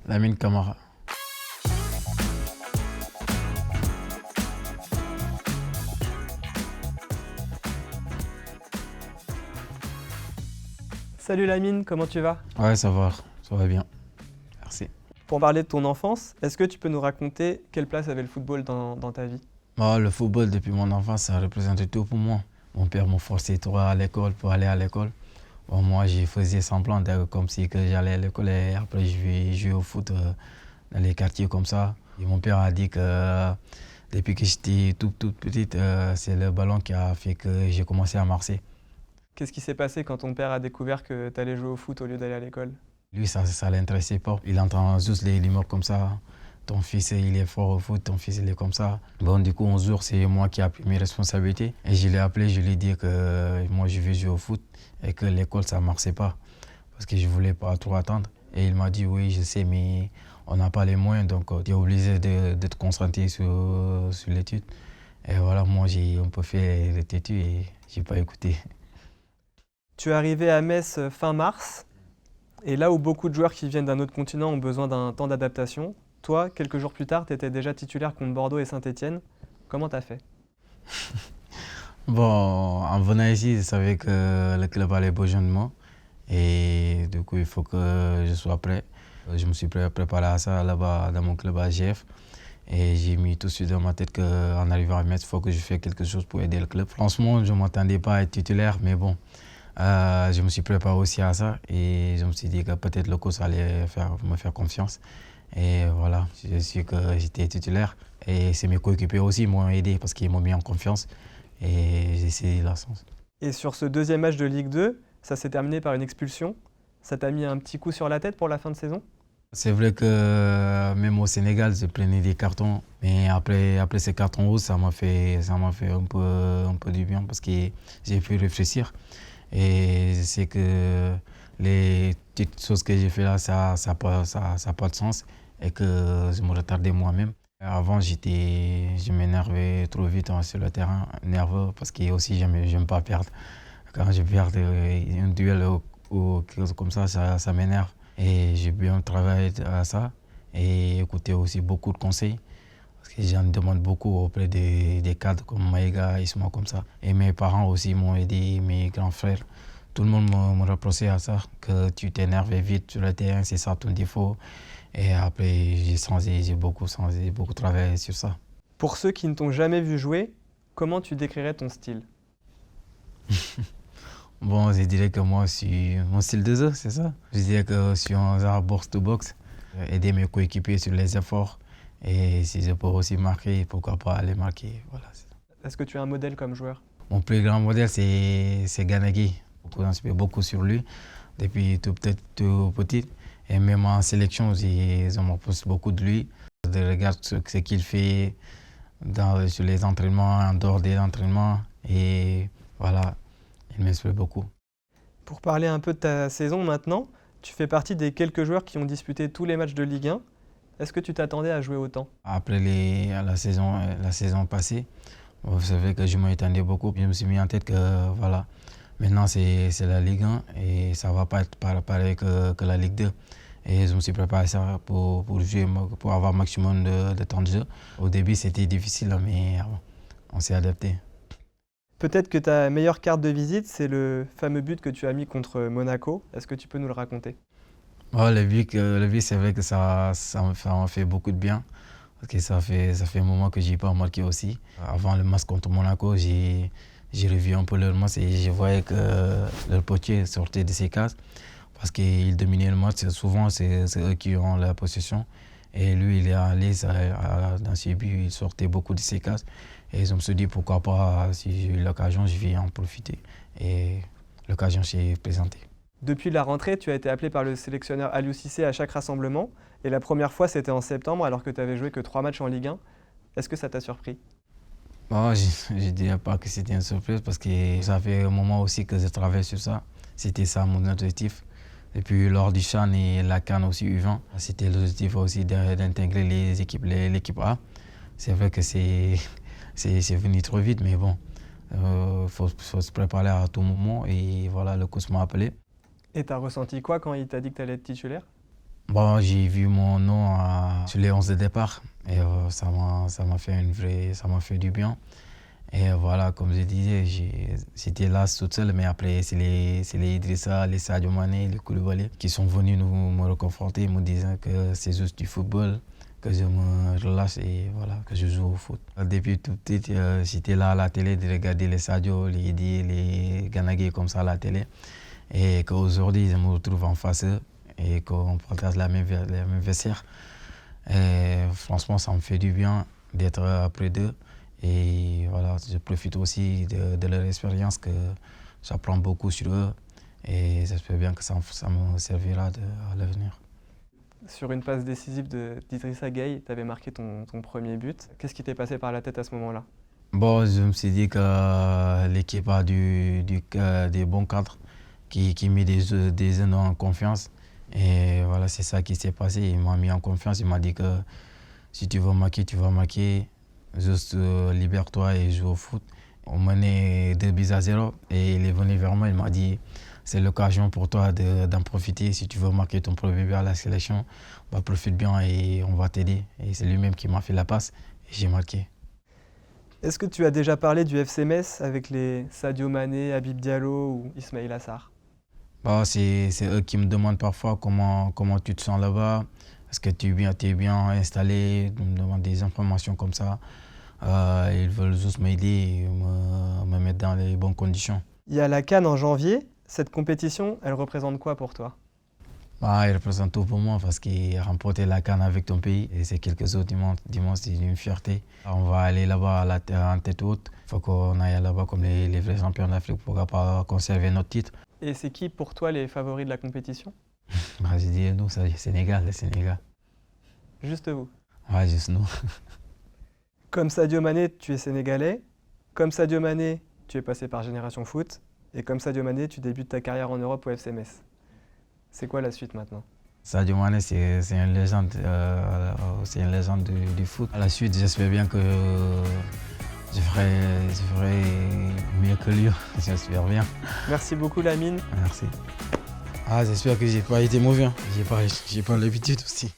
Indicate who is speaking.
Speaker 1: Lamine Camara.
Speaker 2: Salut Lamine, comment tu vas?
Speaker 1: Ouais, ça va bien. Merci.
Speaker 2: Pour parler de ton enfance, est-ce que tu peux nous raconter quelle place avait le football dans ta vie?
Speaker 1: Le football, depuis mon enfance, ça représentait tout pour moi. Mon père me forçait trop à l'école pour aller à l'école. Bon, moi, je faisais semblant comme si que j'allais à l'école et après, je vais jouer au foot dans les quartiers comme ça. Et mon père a dit que depuis que j'étais toute petite, c'est le ballon qui a fait que j'ai commencé à marcher.
Speaker 2: Qu'est-ce qui s'est passé quand ton père a découvert que tu allais jouer au foot au lieu d'aller à l'école?
Speaker 1: Lui, ça ne l'intéressait pas. Il entend juste les rumeurs comme ça. Ton fils, il est fort au foot, ton fils, il est comme ça. Bon, du coup, un jour, c'est moi qui ai pris mes responsabilités. Et je l'ai appelé, je lui ai dit que moi, je vais jouer au foot et que l'école, ça ne marchait pas. Parce que je ne voulais pas trop attendre. Et il m'a dit, oui, je sais, mais on n'a pas les moyens, donc tu es obligé de te concentrer sur l'étude. Et voilà, moi, j'ai un peu fait les têtus et je n'ai pas écouté.
Speaker 2: Tu es arrivé à Metz fin mars, et là où beaucoup de joueurs qui viennent d'un autre continent ont besoin d'un temps d'adaptation, toi, quelques jours plus tard, tu étais déjà titulaire contre Bordeaux et Saint-Étienne. Comment t'as fait?
Speaker 1: Bon, en venant ici, je savais que le club allait besoin de moi. Et du coup, il faut que je sois prêt. Je me suis préparé à ça là-bas dans mon club à GF. Et j'ai mis tout de suite dans ma tête qu'en arrivant à Metz, il faut que je fasse quelque chose pour aider le club. Franchement, je ne m'attendais pas à être titulaire, mais bon, je me suis préparé aussi à ça. Et je me suis dit que peut-être le coach allait me faire confiance. Et voilà, je suis que j'étais titulaire. Et c'est mes coéquipiers aussi m'ont aidé parce qu'ils m'ont mis en confiance. Et j'ai saisi la chance.
Speaker 2: Et sur ce deuxième match de Ligue 2, ça s'est terminé par une expulsion. Ça t'a mis un petit coup sur la tête pour la fin de saison?
Speaker 1: C'est vrai que même au Sénégal, je prenais des cartons. Mais après ces cartons rouges, ça m'a fait un peu du bien parce que j'ai pu réfléchir. Et je sais que les petites choses que j'ai fait là, ça n'a pas de sens et que je me retardais moi-même. Avant, je m'énervais trop vite sur le terrain, nerveux, parce que aussi, j'aime pas perdre. Quand je perds un duel ou quelque chose comme ça m'énerve. Et j'ai bien travaillé à ça et écouté aussi beaucoup de conseils. Parce que j'en demande beaucoup auprès des cadres comme Maïga, Isma, comme ça. Et mes parents aussi m'ont aidé, mes grands frères. Tout le monde me reprochait à ça, que tu t'énerves vite sur le terrain, c'est ça ton défaut. Et après, j'ai beaucoup travaillé sur ça.
Speaker 2: Pour ceux qui ne t'ont jamais vu jouer, comment tu décrirais ton style?
Speaker 1: Bon, je dirais que moi, mon style de jeu, c'est ça. Je dirais que je suis un genre box-to-box, aider mes coéquipiers sur les efforts. Et si je peux aussi marquer, pourquoi pas aller marquer. Voilà.
Speaker 2: Est-ce que tu as un modèle comme joueur?
Speaker 1: Mon plus grand modèle, c'est Gana Gueye. J'inspire beaucoup sur lui, depuis tout petit. Et même en sélection, je m'oppose beaucoup de lui. Je regarde ce qu'il fait sur les entraînements, en dehors des entraînements. Et voilà, il m'inspire beaucoup.
Speaker 2: Pour parler un peu de ta saison maintenant, tu fais partie des quelques joueurs qui ont disputé tous les matchs de Ligue 1. Est-ce que tu t'attendais à jouer autant?
Speaker 1: Après la saison passée, vous savez que je m'attendais beaucoup. Je me suis mis en tête que voilà, maintenant c'est la Ligue 1 et ça ne va pas être pareil que la Ligue 2. Et je me suis préparé ça pour jouer, pour avoir un maximum de temps de jeu. Au début, c'était difficile, mais on s'est adapté.
Speaker 2: Peut-être que ta meilleure carte de visite, c'est le fameux but que tu as mis contre Monaco. Est-ce que tu peux nous le raconter?
Speaker 1: Le but, c'est vrai que ça m'a fait beaucoup de bien. Parce que ça fait un moment que je n'ai pas marqué aussi. Avant le match contre Monaco, j'ai revu un peu leur match et je voyais que leur potier sortait de ses cases. Parce qu'ils dominaient le match, souvent c'est eux qui ont la possession. Et lui, il est à l'aise dans ses buts, il sortait beaucoup de ses cases. Et je me suis dit pourquoi pas, si j'ai eu l'occasion, je vais en profiter. Et l'occasion s'est présentée.
Speaker 2: Depuis la rentrée, tu as été appelé par le sélectionneur Aliou Cissé à chaque rassemblement. Et la première fois, c'était en septembre, alors que tu avais joué que 3 matchs en Ligue 1. Est-ce que ça t'a surpris?
Speaker 1: Bon, je ne dirais pas que c'était une surprise parce que ça fait un moment aussi que je travaille sur ça. C'était ça mon objectif. Et puis lors du CHAN et la CAN aussi U20, c'était l'objectif aussi d'intégrer l'équipe A. C'est vrai que c'est venu trop vite, mais bon, faut se préparer à tout moment et voilà, le coach m'a appelé.
Speaker 2: Et t'as ressenti quoi quand il t'a dit que t'allais être titulaire?
Speaker 1: Bon, j'ai vu mon nom sur les 11 de départ et ça m'a fait ça m'a fait du bien. Et voilà, comme je disais, j'étais là toute seule, mais après, c'est les Idrissa, les Sadio Mané, les Koulibaly qui sont venus me reconforter, me disant que c'est juste du football, que je me relâche et voilà, que je joue au foot. Depuis tout petit, j'étais là à la télé de regarder les Sadio, les Idi, les Ganagé comme ça à la télé. Et qu'aujourd'hui, je me retrouve en face d'eux et qu'on partage la même vestiaire. Et franchement, ça me fait du bien d'être près d'eux. Et voilà, je profite aussi de leur expérience, que j'apprends beaucoup sur eux. Et j'espère bien que ça me servira à l'avenir.
Speaker 2: Sur une passe décisive d'Idrissa Gueye, tu avais marqué ton premier but. Qu'est-ce qui t'est passé par la tête à ce moment-là?
Speaker 1: Bon, je me suis dit que l'équipe a des bons cadres qui met des jeunes en confiance. Et voilà, c'est ça qui s'est passé. Il m'a mis en confiance. Il m'a dit que si tu veux marquer, tu vas marquer. Juste libère-toi et joue au foot. On menait 2-0 et il est venu vers moi. Il m'a dit c'est l'occasion pour toi d'en profiter. Si tu veux marquer ton premier but à la sélection, bah, profite bien et on va t'aider. Et c'est lui-même qui m'a fait la passe et j'ai marqué.
Speaker 2: Est-ce que tu as déjà parlé du FC Metz avec les Sadio Mané, Habib Diallo ou Ismaïla Assar?
Speaker 1: Bah, c'est eux qui me demandent parfois comment tu te sens là-bas. Est-ce que tu es bien installé? Ils me demandent des informations comme ça. Ils veulent juste m'aider et me mettre dans les bonnes conditions.
Speaker 2: Il y a la CAN en janvier. Cette compétition, elle représente quoi pour toi?
Speaker 1: Bah, il représente tout pour moi parce qu'il a remporté la CAN avec ton pays et c'est quelque chose dimanche, c'est une fierté. On va aller là-bas en tête haute. Il faut qu'on aille là-bas comme les vrais champions d'Afrique pour pas conserver notre titre.
Speaker 2: Et c'est qui pour toi les favoris de la compétition?
Speaker 1: Bah, j'ai dit nous, c'est le Sénégal.
Speaker 2: Juste vous.
Speaker 1: Ouais, juste nous.
Speaker 2: Comme Sadio Mané, tu es sénégalais. Comme Sadio Mané, tu es passé par Génération Foot. Et comme Sadio Mané, tu débutes ta carrière en Europe au FC Metz. C'est quoi la suite maintenant?
Speaker 1: Sadio Mané, c'est une légende, du foot. À la suite, j'espère bien que je ferai mieux que lui. J'espère bien.
Speaker 2: Merci beaucoup Lamine.
Speaker 1: Merci. Ah, j'espère que j'ai pas été mauvais. J'ai pas l'habitude aussi.